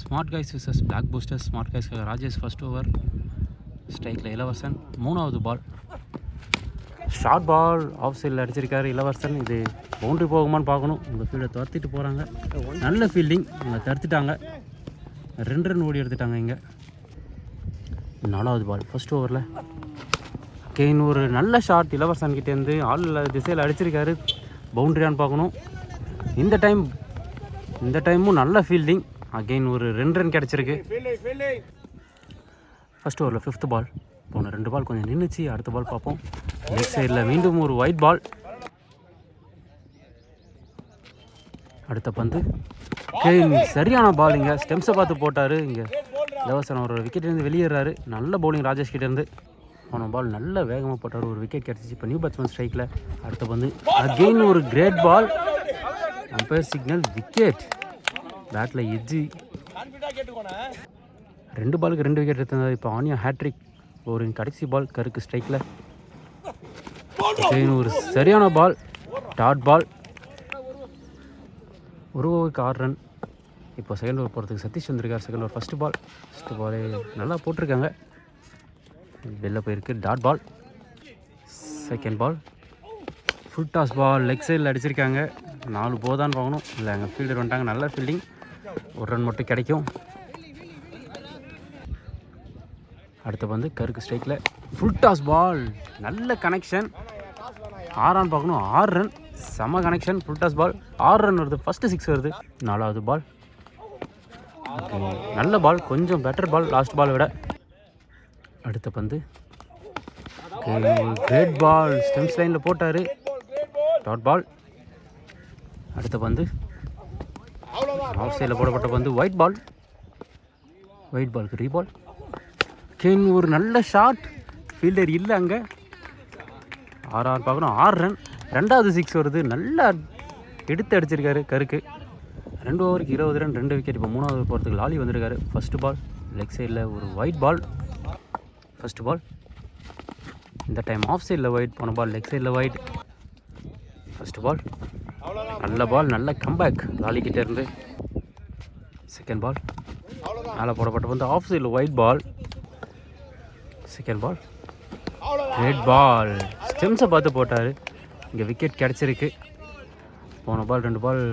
Smart guys versus black boosters. Smart கைஸ்க்காக Rajesh first over, ஸ்ட்ரைக்கில் இளவரசன். மூணாவது பால் ஷார்ட் பால் ஆஃப் சைடில் அடிச்சிருக்காரு இளவரசன். இது பவுண்ட்ரி போகுமான்னு பார்க்கணும். உங்கள் ஃபீல்டை துரத்திட்டு போகிறாங்க. நல்ல ஃபீல்டிங், அவங்க தடுத்துட்டாங்க. 2 ரன் ஓடி எடுத்துட்டாங்க. இங்கே நாலாவது பால் ஃபர்ஸ்ட் ஓவரில் கெயின் ஒரு நல்ல ஷாட் இளவரசன் கிட்டேருந்து ஆள் திசையில் அடிச்சிருக்காரு. பவுண்ட்ரியான்னு பார்க்கணும். இந்த டைமும் நல்ல ஃபீல்டிங். அகெயின் ஒரு 2 ரன் கிடச்சிருக்கு. ஃபர்ஸ்ட் ஓவரில் 5th பால். போன 2 பால் கொஞ்சம் நின்றுச்சு. அடுத்த பால் பார்ப்போம். லெஃப்ட் சைடில் மீண்டும் ஒரு ஒயிட் பால். அடுத்த பந்து கெயின் சரியான பால். இங்கே ஸ்டெம்ஸை பார்த்து போட்டார். இங்கே இளவரசன் அவரோட விக்கெட்லேருந்து வெளியேறாரு. நல்ல பவுலிங் ராஜேஷ் கிட்டேருந்து. போன பால் நல்ல வேகமாக போட்டார். ஒரு விக்கெட் கிடச்சிச்சு. இப்போ நியூ பேட்ஸ்மேன் ஸ்ட்ரைக்கில். அடுத்த பந்து அகெயின் ஒரு great ball. Umpire signal wicket. பேட்டில் எஜ்ஜி. 2 பாலுக்கு 2 விக்கெட் எடுத்திருந்தார். இப்போ ஆனியா ஹேட்ரிக். ஒரு கடைசி பால் கருக்கு ஸ்ட்ரைக்கில். ஒரு சரியான பால், டாட் பால். ஒரு ஓவருக்கு 6 ரன். இப்போ செகண்ட் ஓவர் போகிறதுக்கு சதீஷ் வந்திருக்கார். செகண்ட் ஓவர் ஃபஸ்ட்டு பாலே நல்லா போட்டிருக்காங்க. வெளில போயிருக்கு. Dot ball. Second ball full toss ball. Leg சைடில் அடிச்சிருக்காங்க. 4 போதான்னு பார்க்கணும். இல்லை, அங்கே ஃபீல்டர் வந்துட்டாங்க. நல்ல ஃபீல்டிங். 1 ரன் மட்டும் கிடைக்கும். அடுத்த வந்து கருக்கு ஸ்ட்ரைக்கில் ஃபுல் டாஸ் பால். நல்ல கனெக்ஷன். 6 பார்க்கணும். 6 ரன். செம connection. Full toss ball. 6 run வருது. ஃபஸ்ட்டு 6 வருது. 4வது பால். நல்ல பால், கொஞ்சம் பெட்டர் பால் லாஸ்ட் பால் விட. அடுத்த பந்து கிரேட் பால். ஸ்டெம்ஸ் லைனில் போட்டார். Dot ball. அடுத்த பந்து ஆஃப் சைடில் போடப்பட்ட பந்து ஒயிட் பால். ஒயிட் பாலுக்கு ரீபால். ஒரு நல்ல ஷாட். ஃபீல்டர் இல்லை அங்கே. 6 பார்க்கணும். 6 ரன். 2வது 6 வருது. நல்லா எடுத்து அடிச்சிருக்காரு கருக்கு. 2 ஓவருக்கு 20 ரன், 2 விக்கெட். இப்போ 3வது போகிறதுக்கு லாலி வந்திருக்காரு. ஃபஸ்ட்டு பால் லெக் சைடில் ஒரு ஒயிட் பால். ஃபஸ்ட்டு பால். இந்த டைம் ஆஃப் சைடில் ஒயிட். போன பால் லெக் சைடில் ஒயிட். ஃபஸ்ட்டு பால் நல்ல பால். நல்ல கம்பேக் லாலிக்கிட்டே இருந்து. செகண்ட் பால் மேலே போடப்பட்ட வந்து ஆஃப் சைடில் wide ball. Second ball red ball. ஸ்டெம்ஸை பார்த்து போட்டார். இங்கே விக்கெட் கிடச்சிருக்கு. போன பால் 2 பால்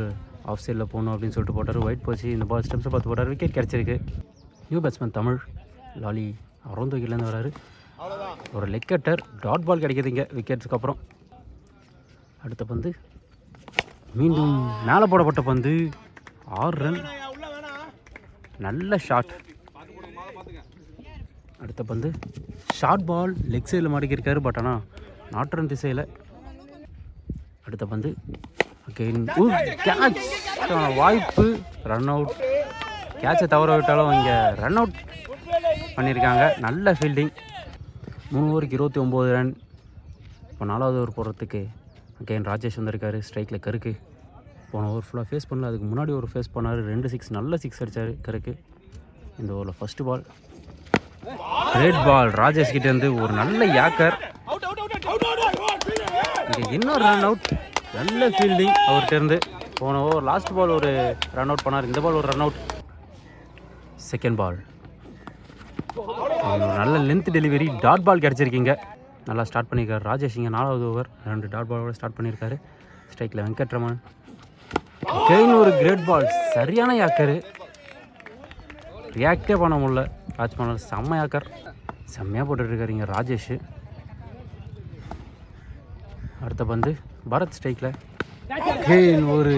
ஆஃப் சைடில் போகணும் அப்படின்னு சொல்லிட்டு போட்டார். ஒயிட் போச்சு. இந்த பால் ஸ்டெம்ஸை பார்த்து போட்டார். விக்கெட் கிடச்சிருக்கு. New batsman Tamil. Lali around விக்கெட்லேருந்து வராரு. ஒரு லெக் கட்டர். டாட் பால் கிடைக்கிது இங்கே விக்கெட்ஸுக்கு அப்புறம். அடுத்த பந்து மீண்டும் மேலே போடப்பட்ட பந்து. 6 ரன். நல்ல ஷாட். அடுத்த பந்து ஷார்ட் பால். லெக் சைடில் மாட்டிக்கிருக்காரு. பட் ஆனால் நாட் ரன் திசையில். அடுத்த பந்து கேட்ச். வாய்ப்பு. Run out. கேட்சை தவற விட்டாலும் இங்கே ரன் அவுட் பண்ணியிருக்காங்க. நல்ல ஃபீல்டிங். 3 ஓவருக்கு 29 ரன். இப்போ 4வது ஓவர் போடுறதுக்கு அகெயின் ராஜேஷ் வந்திருக்காரு. ஸ்ட்ரைக்கில் கருக்கு. போன ஓவர் ஃபுல்லாக ஃபேஸ் பண்ணல. அதுக்கு முன்னாடி ஒரு ஃபேஸ் பண்ணார். 2 6 நல்ல 6 அடித்தார் கருக்கு. இந்த ஓவரில் ஃபஸ்ட்டு பால் ரெட் பால். ராஜேஷ் கிட்டேருந்து ஒரு நல்ல யாக்கர். இங்கே இன்னொரு ரன் அவுட். நல்ல ஃபீல்டிங் அவர்கிட்டருந்து. போன ஓவர் லாஸ்ட் பால் ஒரு ரன் அவுட் பண்ணார். இந்த பால் ஒரு ரன் அவுட். செகண்ட் பால் நல்ல லென்த் டெலிவரி. டாட் பால் கிடச்சிருக்கீங்க. நல்லா ஸ்டார்ட் பண்ணியிருக்காரு ராஜேஷ். இங்கே 4வது ஓவர் 2 டாட் பாலோட ஸ்டார்ட் பண்ணியிருக்காரு. ஸ்ட்ரைக்கில் வெங்கட்ரமன். ஒரு கிரேட் பால். சரியான யாக்கரு. ரியாக்டே பண்ண முடியல பேட்ஸ்மேன். செம்ம யாக்கர். செம்மையாக போட்டுட்ருக்காரு இங்கே ராஜேஷ். அடுத்த பந்து பரத் ஸ்ட்ரைக்கில். ஒரு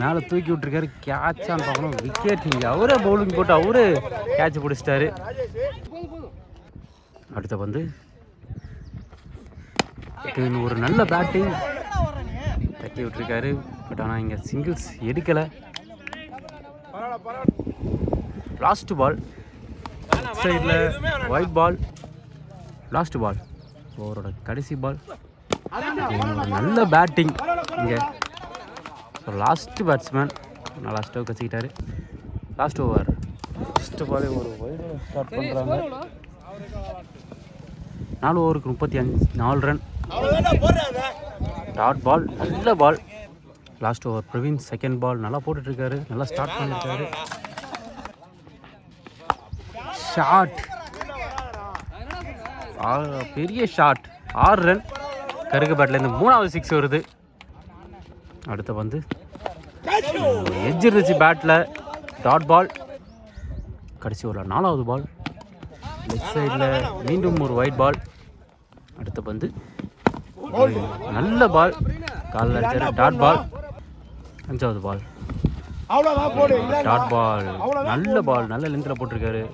மேலே தூக்கி விட்டுருக்காரு. கேட்சான்னு பார்க்கணும். விக்கெட். இங்கே அவரே பவுலிங் போட்டு அவரே கேட்ச் பிடிச்சிட்டாரு. அடுத்த பந்து ஒரு நல்ல பேட்டிங். தட்டி விட்டுருக்காரு. பட் ஆனால் இங்கே சிங்கிள்ஸ் எடுக்கலை. லாஸ்ட் பால் சைடில் ஒயிட் பால். லாஸ்ட் பால் ஓவரோட கடைசி பால். நல்ல பேட்டிங் இங்கே. ஸோ லாஸ்ட் பேட்ஸ்மேன் நல்லா ஸ்டோக் வச்சுக்கிட்டாரு. லாஸ்ட் ஓவர் ஃபஸ்ட்டு பாலே ஒரு வைடு ஸ்டார்ட் பண்ணுறாங்க. 4 ஓவருக்கு 34 ரன். Dot ball. நல்ல ball. Last over Praveen. Second ball நல்லா போட்டுட்ருக்காரு. நல்லா ஸ்டார்ட் பண்ணியிருக்காரு. ஷாட், பெரிய ஷாட். 6 ரன். கருக்கு பேட்லேருந்து 3வது 6 வருது. அடுத்த வந்து எட்ஜ் இருந்துச்சு பேட்டில். Dot ball. கடைசி ஒரு 4வது பால். லெஃப்ட் சைடில் மீண்டும் ஒரு ஒயிட் பால். அடுத்த வந்து நல்ல பால், காலில் அடிச்சாரு. Dot ball. 5வது பால். Dot ball. நல்ல பால், நல்ல லென்த்தில் போட்டிருக்காரு.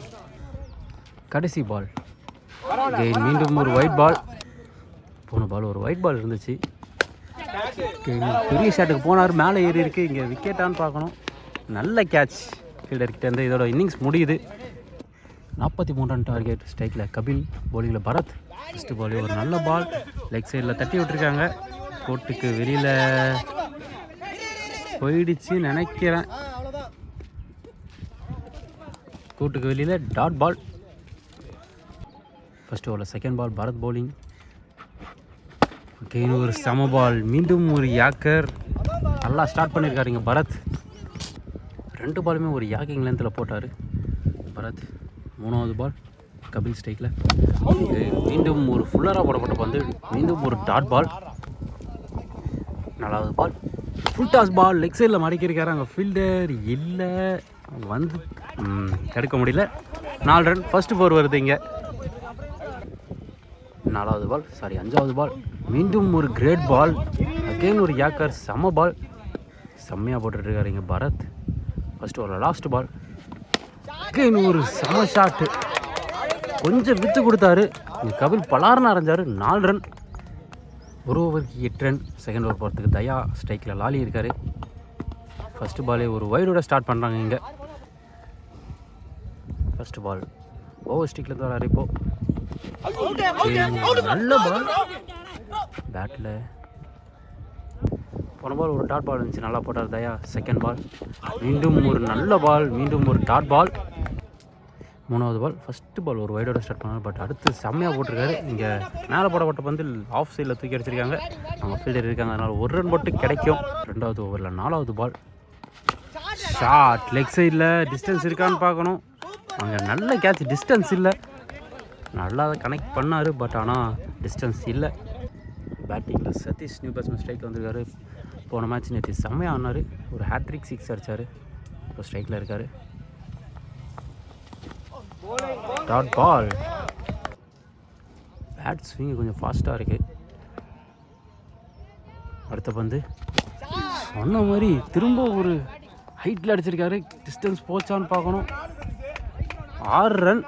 கடைசி பால். மீண்டும் ஒரு ஒயிட் பால். போன பால் ஒரு ஒயிட் பால் இருந்துச்சு. பெரிய ஷாட்டுக்கு போனார், மேலே ஏறி இருக்கு. இங்கே விக்கெட்டான்னு பார்க்கணும். நல்ல கேட்ச் ஃபீல்டர்கிட்டேருந்து. இதோட இன்னிங்ஸ் முடியுது. 43 ரன் டார்கெட். ஸ்ட்ரைக்கில் கபில், பவுலிங்கில் பரத். ஃபஸ்ட்டு பால் ஒரு நல்ல பால், லெக் சைடில் தட்டி விட்டுருக்காங்க. கோர்ட்டுக்கு வெளியில் போயிடுச்சு நினைக்கிறேன். கோர்ட்டுக்கு வெளியில் டாட் பால். ஃபஸ்ட் ஓவரில் second ball Bharat bowling. Again ஒரு சம பால், மீண்டும் ஒரு யாக்கர். நல்லா ஸ்டார்ட் பண்ணியிருக்காருங்க பரத். 2 பாலுமே ஒரு யாக்கிங் லென்த்தில் போட்டார் பரத். 3வது பால் கபில் ஸ்ட்ரைக்கில். மீண்டும் ஒரு ஃபுல்லராக போடப்பட்ட பந்து, மீண்டும் ஒரு டாட் பால். 4வது பால் ஃபுல் டாஸ் பால். லெக் சைடில் மடக்கியிருக்காரு. அங்கே ஃபீல்டர் இல்லை, வந்து தடுக்க முடியல. 4 ரன். ஃபர்ஸ்ட் 4 வருது இங்கே. 4வது பால், 5வது பால். மீண்டும் ஒரு கிரேட் பால். அகெயின் ஒரு யாக்கர். செம்ம பால், செம்மையாக போட்டுட்ருக்காரு இங்கே பரத். ஃபர்ஸ்ட் ஓவரில் லாஸ்ட் பால். அகெயின் ஒரு செம்ம ஷாட்டு. கொஞ்சம் வித்து கொடுத்தாரு இங்கே கபில். பலார்னு அரைஞ்சார். 4 ரன். ஒரு ஓவருக்கு 8 ரன். செகண்ட் ஓவர் போகிறதுக்கு தயா ஸ்ட்ரைக்கில் லாலி இருக்கார். ஃபஸ்ட்டு பாலே ஒரு வைடோட ஸ்டார்ட் பண்ணுறாங்க இங்கே. ஃபஸ்ட்டு பால் ஓவர் ஸ்டிக்கில் தான் வராரு இப்போது. நல்ல பால் பேட்டில். போன பால் ஒரு டாட் பால் இருந்துச்சு, நல்லா போட்டார் தயா. செகண்ட் பால் மீண்டும் ஒரு நல்ல பால், மீண்டும் ஒரு டாட் பால். 3வது பால் ஃபஸ்ட்டு பால் ஒரு வைடோட ஸ்டார்ட் பண்ணார். பட் அடுத்து செம்மையாக போட்டிருக்காரு. இங்கே மேலே போடப்பட்ட பந்து ஆஃப் சைடில் தூக்கி அடிச்சிருக்காங்க. அவங்க ஃபீல்டர் இருக்காங்க, அதனால் 1 ரன் போட்டு கிடைக்கும். 2வது ஓவரில் 4வது பால் ஷாட். லெக் சைடில் டிஸ்டன்ஸ் இருக்கான்னு பார்க்கணும். அங்கே நல்ல கேட்ச், டிஸ்டன்ஸ் இல்லை. நல்லா கனெக்ட் பண்ணார், பட் ஆனால் டிஸ்டன்ஸ் இல்லை. பேட்டிங்கில் சதீஷ் நியூ பேட்ஸ்மேன் ஸ்ட்ரைக் வந்திருக்காரு. போன மேட்ச் நேற்று செம்மையாக ஆனார். ஒரு ஹேட்ரிக் 6 அடித்தார். இப்போ ஸ்ட்ரைக்கில் இருக்கார். Dot ball. பேட் ஸ்விங் கொஞ்சம் ஃபாஸ்ட்டாக இருக்குது. அடுத்த பந்து சொன்ன மாதிரி திரும்ப ஒரு ஹைட்டில் அடிச்சிருக்காரு. டிஸ்டன்ஸ் போச்சான்னு பார்க்கணும். 6 ரன்.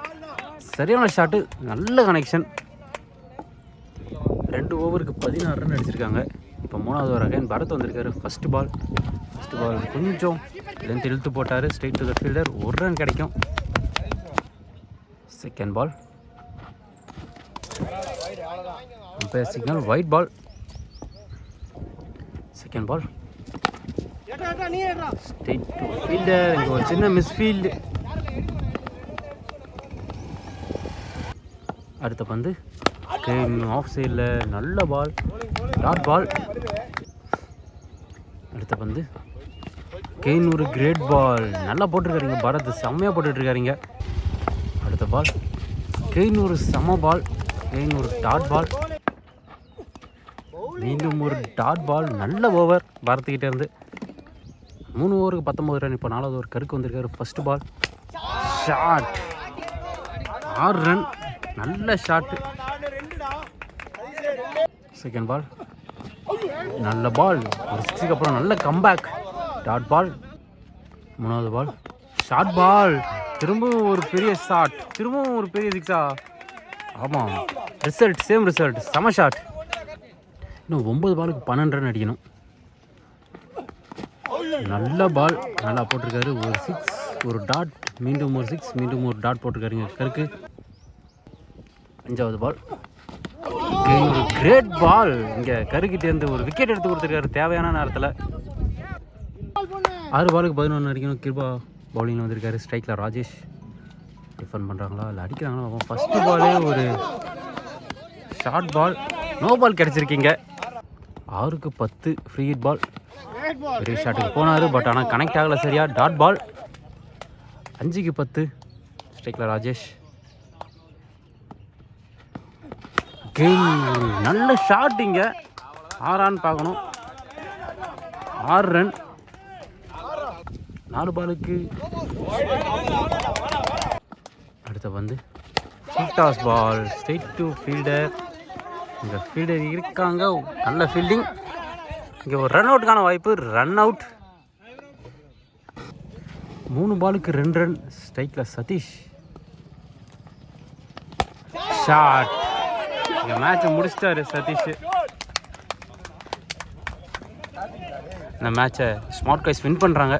சரியான ஷாட்டு, நல்ல கனெக்ஷன். 2 ஓவருக்கு 16 ரன் அடிச்சிருக்காங்க. இப்போ 3வது ஓவர் அகைன் பரத் வந்திருக்காரு. ஃபஸ்ட்டு பால் கொஞ்சம் லென்த் இழுத்து போட்டார். Straight to the fielder. 1 run கிடைக்கும். Second ball umpire signal wide ball. Second ball straight to fielder. இங்கே ஒரு சின்ன மிஸ்ஃபீல்டு. அடுத்த பந்து ஆஃப் சைடில் நல்ல பால், டாட் பால். அடுத்த பந்து கெயின் ஒரு கிரேட் பால். நல்லா போட்டிருக்காருங்க பரத், செம்மையாக போட்டுட்ருக்காருங்க. அடுத்த பால் கெயின் ஒரு செம்ம பால், கெயின் ஒரு டாட் பால். மீண்டும் ஒரு டாட் பால். நல்ல ஓவர் பரத்துக்கிட்டே இருந்து. 3 ஓவருக்கு 19 ரன். இப்போ 4வது ஓவர் கருக்கு வந்திருக்காரு. First ball shot. 6 ரன். நல்ல ஷாட்டு. செகண்ட் பால் நல்ல பால். ஒரு 6க்கு அப்புறம் நல்ல கம்பேக். Dot ball. 3வது பால் ஷார்ட் பால். திரும்பவும் ஒரு பெரிய ஷாட், திரும்பவும் ஒரு பெரிய 6. ஆமாம், ரிசல்ட் சேம் ரிசல்ட். செம ஷாட். இன்னும் 9 பாலுக்கு 12 ரன் அடிக்கணும். நல்ல பால், நல்லா போட்டிருக்காரு. ஒரு 6, ஒரு டாட், மீண்டும் ஒரு 6, மீண்டும் ஒரு டாட் போட்டிருக்காருங்க கருக்கு. 5வது பால் ஒரு கிரேட் பால். இங்கே கருக்கிட்டேருந்து ஒரு விக்கெட் எடுத்து கொடுத்துருக்காரு தேவையான நேரத்தில். 6 பாலுக்கு 11 அடிக்கணும். கிருபா பவுலிங்கில் வந்திருக்காரு. ஸ்ட்ரைக்கில் ராஜேஷ். டிஃபன் பண்ணுறாங்களா இல்லை அடிக்கிறாங்களா? ஃபஸ்ட்டு பாலே ஒரு ஷார்ட் பால், நோ பால் கிடச்சிருக்கீங்க. 6க்கு 10 ஃப்ரீ ஹிட் பால். பெரிய ஷாட்டுக்கு போனார், பட் ஆனால் கனெக்ட் ஆகலை சரியா. Dot ball. 5க்கு 10 ஸ்ட்ரைக்கில் ராஜேஷ். நல்ல ஷாட். இங்கே 6 ரன் பார்க்கணும். 6 ரன் 4 பாலுக்கு. அடுத்த பந்து full toss ball straight to fielder. இங்கே ஃபீல்டர் இருக்காங்க, நல்ல ஃபீல்டிங். இங்கே ஒரு ரன் அவுட்டுக்கான வாய்ப்பு, ரன் அவுட். 3 பாலுக்கு 2 ரன். ஸ்ட்ரைக்கில் சதீஷ் ஷாட். இங்கே மேட்சை முடிச்சிட்டாரு சதீஷ். இந்த மேட்சை ஸ்மார்ட் காய்ஸ் வின் பண்ணுறாங்க.